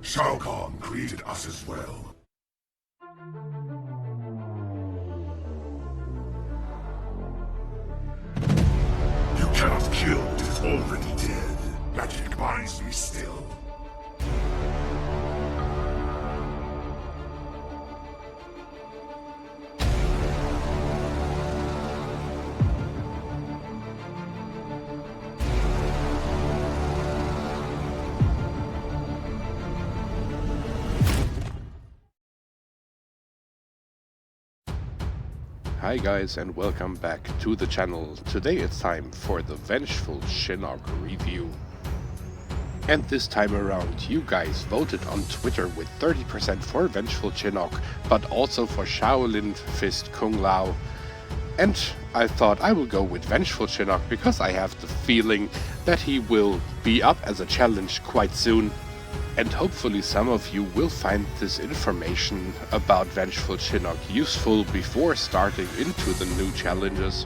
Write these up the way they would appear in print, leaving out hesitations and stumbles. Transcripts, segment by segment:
Shao Kahn created us as well. You cannot kill what is already dead. Magic binds me still. Hi guys and welcome back to the channel. Today it's time for the Vengeful Shinnok review. And this time around you guys voted on Twitter with 30% for Vengeful Shinnok, but also for Shaolin Fist Kung Lao. And I thought I will go with Vengeful Shinnok because I have the feeling that he will be up as a challenge quite soon. And hopefully some of you will find this information about Vengeful Shinnok useful before starting into the new challenges.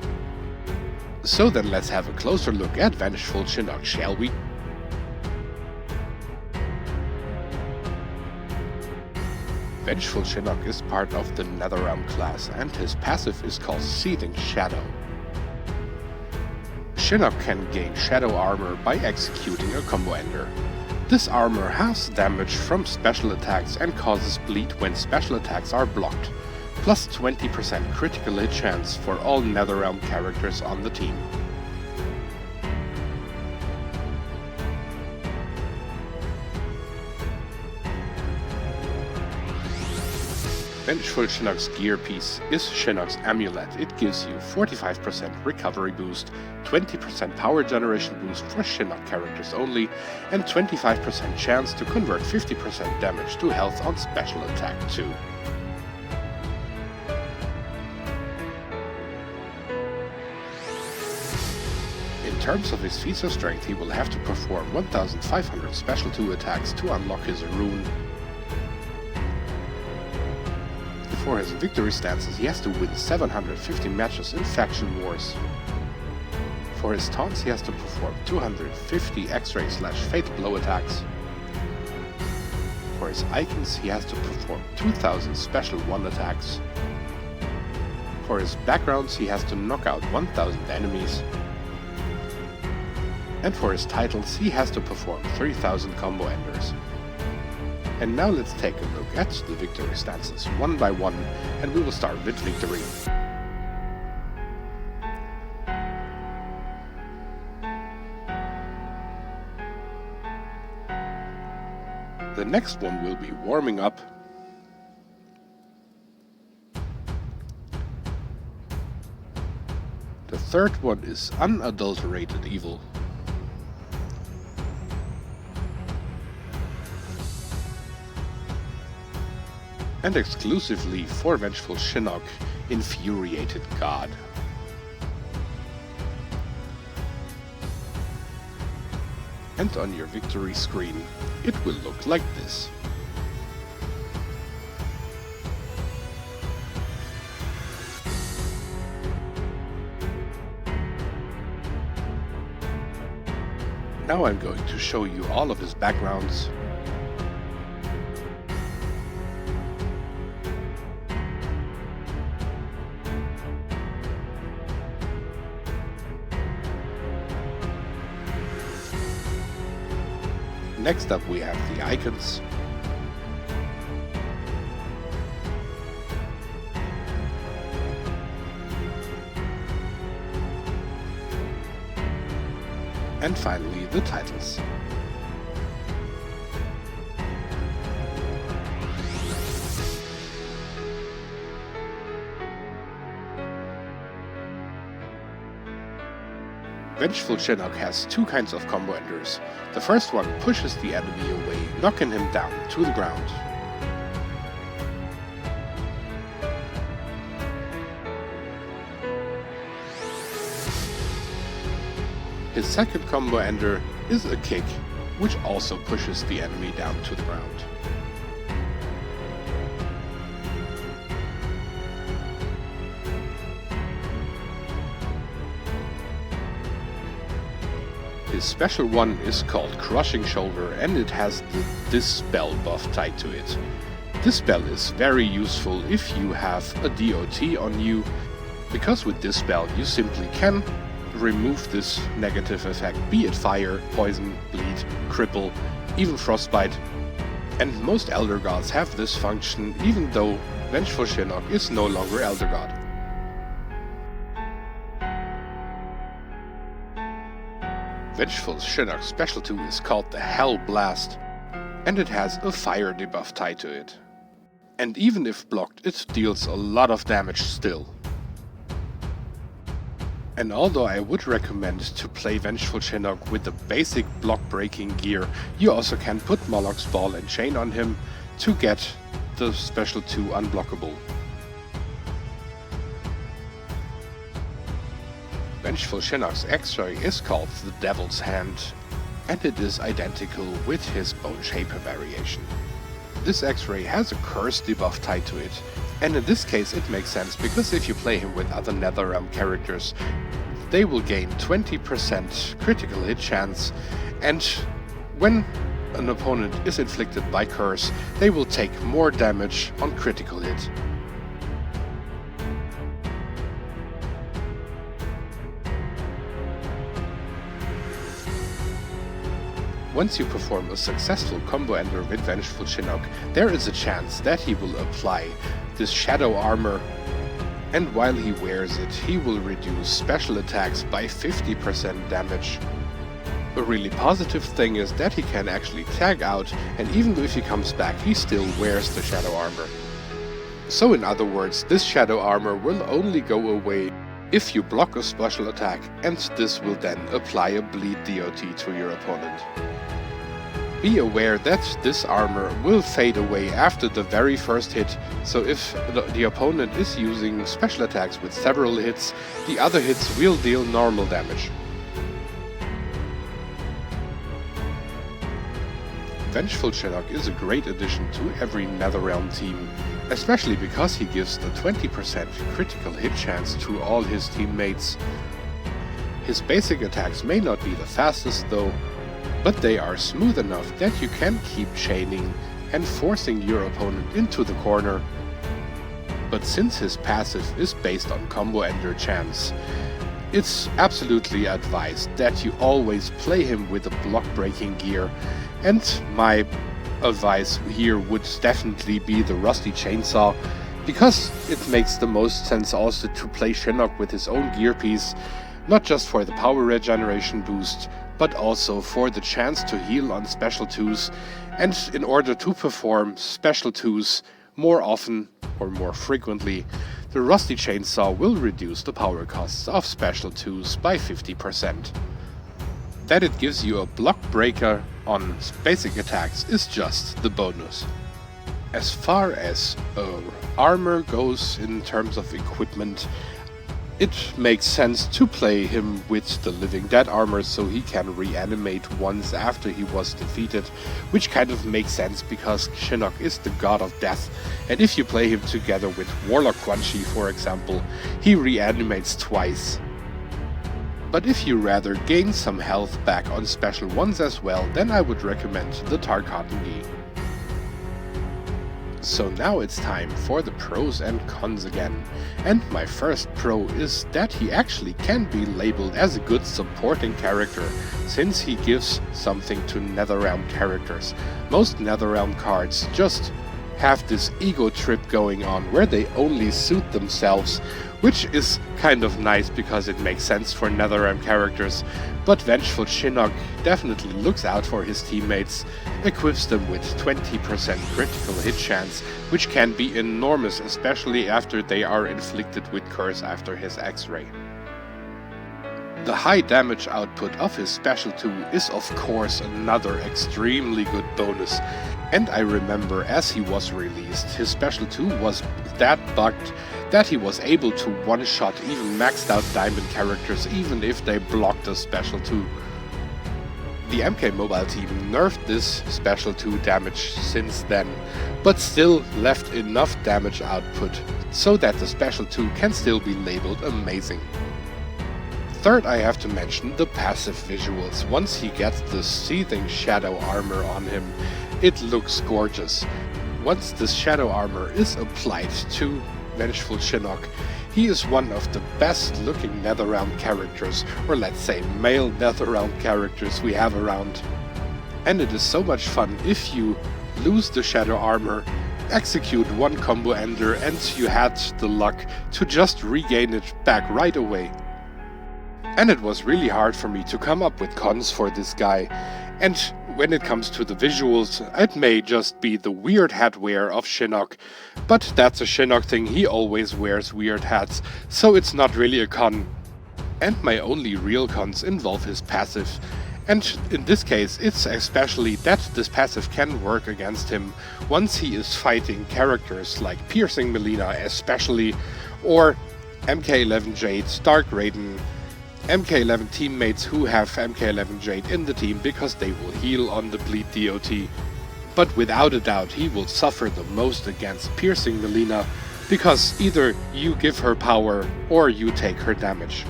So then let's have a closer look at Vengeful Shinnok, shall we? Vengeful Shinnok is part of the Netherrealm class and his passive is called Seething Shadow. Shinnok can gain shadow armor by executing a combo ender. This armor has damage from special attacks and causes bleed when special attacks are blocked, plus 20% critical hit chance for all Netherrealm characters on the team. Vengeful Shinnok's gear piece is Shinnok's amulet. It gives you 45% recovery boost, 20% power generation boost for Shinnok characters only, and 25% chance to convert 50% damage to health on special attack too. In terms of his feats of strength, he will have to perform 1500 special 2 attacks to unlock his rune. For his victory stances, he has to win 750 matches in faction wars. For his taunts, he has to perform 250 X-ray/Fate blow attacks. For his icons, he has to perform 2000 special 1 attacks. For his backgrounds, he has to knock out 1000 enemies. And for his titles, he has to perform 3000 combo enders. And now let's take a look at the victory stances one by one, and we will start with victory. The next one will be warming up. The third one is unadulterated evil. And exclusively for Vengeful Shinnok, Infuriated God. And on your victory screen, it will look like this. Now I'm going to show you all of his backgrounds. Next up we have the icons. And finally the titles. Vengeful Shinnok has 2 kinds of combo enders. The first one pushes the enemy away, knocking him down to the ground. His second combo ender is a kick, which also pushes the enemy down to the ground. his special one is called Crushing Shoulder, and it has this spell buff tied to it. This spell is very useful if you have a DOT on you, because with this spell you simply can remove this negative effect, be it fire, poison, bleed, cripple, even frostbite. And most Elder Gods have this function, even though Vengeful Shinnok is no longer Elder God. Vengeful Shinnok's special 2 is called the Hell Blast, and it has a fire debuff tied to it. And even if blocked, it deals a lot of damage still. And although I would recommend to play Vengeful Shinnok with the basic block breaking gear, you also can put Moloch's Ball and Chain on him to get the special 2 unblockable. Vengeful Shinnok's X-Ray is called the Devil's Hand, and it is identical with his Bone Shaper variation. This X-Ray has a curse debuff tied to it, and in this case it makes sense because if you play him with other Netherrealm characters, they will gain 20% critical hit chance, and when an opponent is inflicted by curse, they will take more damage on critical hit. Once you perform a successful combo ender with Vengeful Shinnok, there is a chance that he will apply this Shadow Armor, and while he wears it, he will reduce special attacks by 50% damage. A really positive thing is that he can actually tag out, and even if he comes back, he still wears the Shadow Armor. So in other words, this Shadow Armor will only go away if you block a special attack, and this will then apply a bleed DOT to your opponent. Be aware that this armor will fade away after the very first hit, so if the opponent is using special attacks with several hits, the other hits will deal normal damage. Vengeful Shinnok is a great addition to every Netherrealm team, especially because he gives the 20% critical hit chance to all his teammates. His basic attacks may not be the fastest though, but they are smooth enough that you can keep chaining and forcing your opponent into the corner. But since his passive is based on combo ender chance, it's absolutely advised that you always play him with a block breaking gear, and my advice here would definitely be the Rusty Chainsaw, because it makes the most sense also to play Shinnok with his own gear piece, not just for the power regeneration boost, but also for the chance to heal on special 2s, and in order to perform special 2s more often or more frequently, the Rusty Chainsaw will reduce the power costs of special 2s by 50%. That it gives you a block breaker on basic attacks is just the bonus. As far as armor goes in terms of equipment, it makes sense to play him with the Living Dead armor so he can reanimate once after he was defeated, which kind of makes sense because Shinnok is the god of death, and if you play him together with Warlock Quan Chi, for example, he reanimates twice. But if you rather gain some health back on special ones as well, then I would recommend the Tarkatan Gi. So now it's time for the pros and cons again, and my first pro is that he actually can be labeled as a good supporting character, since he gives something to Netherrealm characters. Most Netherrealm cards just have this ego trip going on where they only suit themselves, which is kind of nice because it makes sense for Netherrealm characters, but Vengeful Shinnok definitely looks out for his teammates, equips them with 20% critical hit chance, which can be enormous, especially after they are inflicted with curse after his X-Ray. The high damage output of his special 2 is of course another extremely good bonus, and I remember as he was released, his special 2 was that bugged that he was able to one-shot even maxed out diamond characters even if they blocked a special 2. The MK Mobile team nerfed this special 2 damage since then, but still left enough damage output so that the special 2 can still be labeled amazing. Third, I have to mention the passive visuals. Once he gets the seething shadow armor on him, it looks gorgeous. Once this shadow armor is applied to Vengeful Shinnok, he is one of the best looking Netherrealm characters, or let's say male Netherrealm characters we have around. And it is so much fun if you lose the shadow armor, execute one combo ender, and you had the luck to just regain it back right away. And it was really hard for me to come up with cons for this guy, and when it comes to the visuals, it may just be the weird hat wear of Shinnok, but that's a Shinnok thing, he always wears weird hats, so it's not really a con. And my only real cons involve his passive, and in this case it's especially that this passive can work against him once he is fighting characters like Piercing Melina especially, or MK11 Jade, Dark Raiden, MK11 teammates who have MK11 Jade in the team because they will heal on the bleed DOT. But without a doubt he will suffer the most against Piercing Melina because either you give her power or you take her damage.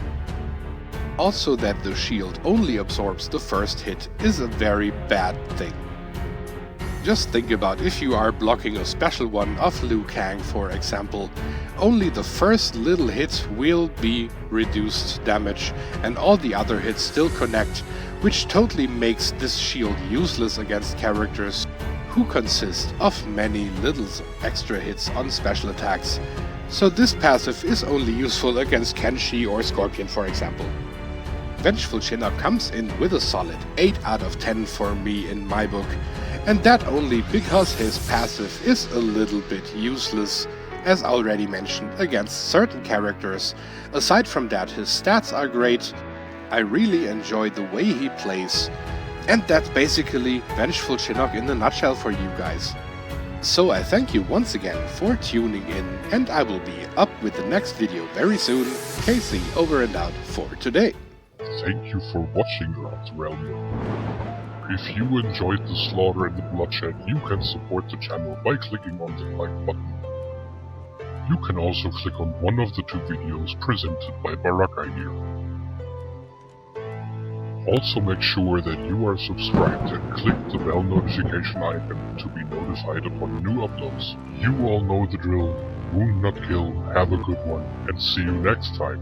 Also, that the shield only absorbs the first hit is a very bad thing. Just think about if you are blocking a special one of Liu Kang, for example, only the first little hit will be reduced damage and all the other hits still connect, which totally makes this shield useless against characters who consist of many little extra hits on special attacks. So this passive is only useful against Kenshi or Scorpion, for example. Vengeful Shinnok comes in with a solid 8 out of 10 for me in my book, and that only because his passive is a little bit useless, as already mentioned, against certain characters. Aside from that, his stats are great, I really enjoy the way he plays, and that's basically Vengeful Shinnok in a nutshell for you guys. So I thank you once again for tuning in, and I will be up with the next video very soon. KC over and out for today. Thank you for watching, Untitled. If you enjoyed the slaughter and the bloodshed, you can support the channel by clicking on the like button. You can also click on one of the 2 videos presented by Baraka here. Also make sure that you are subscribed and click the bell notification icon to be notified upon new uploads. You all know the drill. Wound not kill, have a good one, and see you next time.